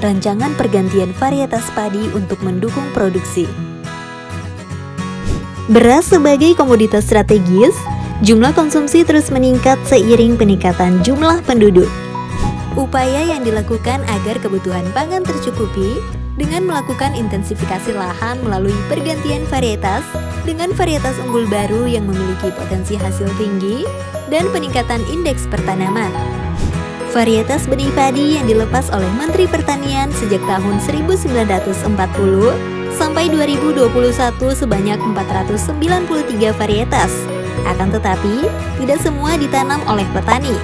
rancangan pergantian varietas padi untuk mendukung produksi. Beras sebagai komoditas strategis, jumlah konsumsi terus meningkat seiring peningkatan jumlah penduduk. Upaya yang dilakukan agar kebutuhan pangan tercukupi dengan melakukan intensifikasi lahan melalui pergantian varietas dengan varietas unggul baru yang memiliki potensi hasil tinggi dan peningkatan indeks pertanaman. Varietas benih padi yang dilepas oleh Menteri Pertanian sejak tahun 1940 sampai 2021 sebanyak 493 varietas. Akan tetapi, tidak semua ditanam oleh petani.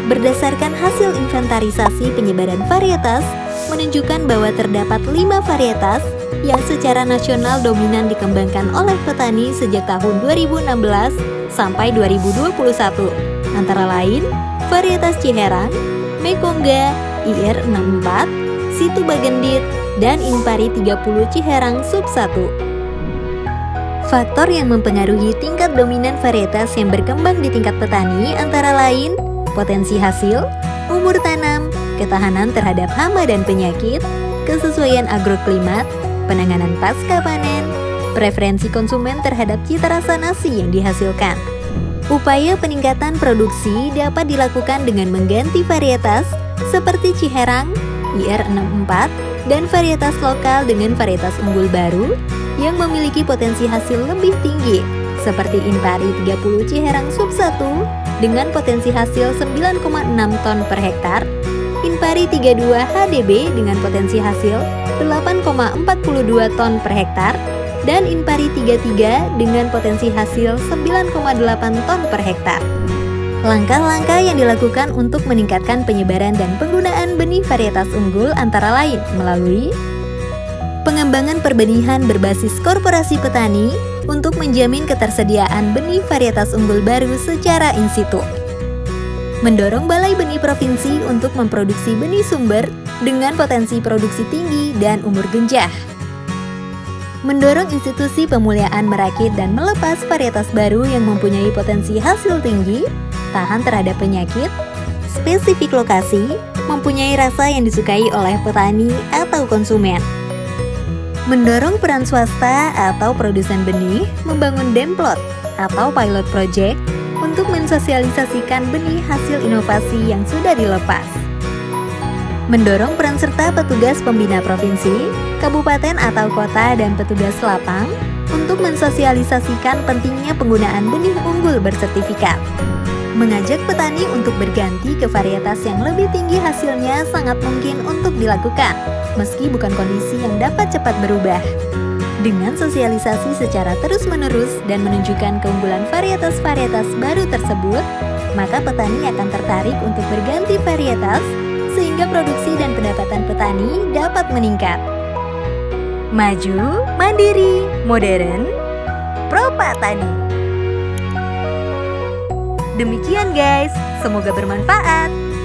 Berdasarkan hasil inventarisasi penyebaran varietas, menunjukkan bahwa terdapat 5 varietas yang secara nasional dominan dikembangkan oleh petani sejak tahun 2016 sampai 2021. Antara lain, varietas Ciherang, Mekongga, IR64, Situ Bagendit, dan Impari 30 Ciherang Sub 1. Faktor yang mempengaruhi tingkat dominan varietas yang berkembang di tingkat petani antara lain potensi hasil, umur tanam, ketahanan terhadap hama dan penyakit, kesesuaian agroklimat, penanganan pasca panen, preferensi konsumen terhadap cita rasa nasi yang dihasilkan. Upaya peningkatan produksi dapat dilakukan dengan mengganti varietas seperti Ciherang, IR64, dan varietas lokal dengan varietas unggul baru yang memiliki potensi hasil lebih tinggi seperti Impari 30 Ciherang Sub 1 dengan potensi hasil 9,6 ton per hektar, Impari 32 HDB dengan potensi hasil 8,42 ton per hektar, dan Impari 33 dengan potensi hasil 9,8 ton per hektar. Langkah-langkah yang dilakukan untuk meningkatkan penyebaran dan penggunaan benih varietas unggul antara lain melalui pengembangan perbenihan berbasis korporasi petani untuk menjamin ketersediaan benih varietas unggul baru secara in situ. Mendorong Balai Benih Provinsi untuk memproduksi benih sumber dengan potensi produksi tinggi dan umur genjah. Mendorong institusi pemuliaan merakit dan melepas varietas baru yang mempunyai potensi hasil tinggi, tahan terhadap penyakit, spesifik lokasi, mempunyai rasa yang disukai oleh petani atau konsumen. Mendorong peran swasta atau produsen benih membangun demplot atau pilot project untuk mensosialisasikan benih hasil inovasi yang sudah dilepas. Mendorong peran serta petugas pembina provinsi, kabupaten atau kota dan petugas lapang untuk mensosialisasikan pentingnya penggunaan benih unggul bersertifikat. Mengajak petani untuk berganti ke varietas yang lebih tinggi hasilnya sangat mungkin untuk dilakukan, meski bukan kondisi yang dapat cepat berubah. Dengan sosialisasi secara terus-menerus dan menunjukkan keunggulan varietas-varietas baru tersebut, maka petani akan tertarik untuk berganti varietas sehingga produksi dan pendapatan petani dapat meningkat. Maju, mandiri, modern, ProPatani. Demikian guys, semoga bermanfaat.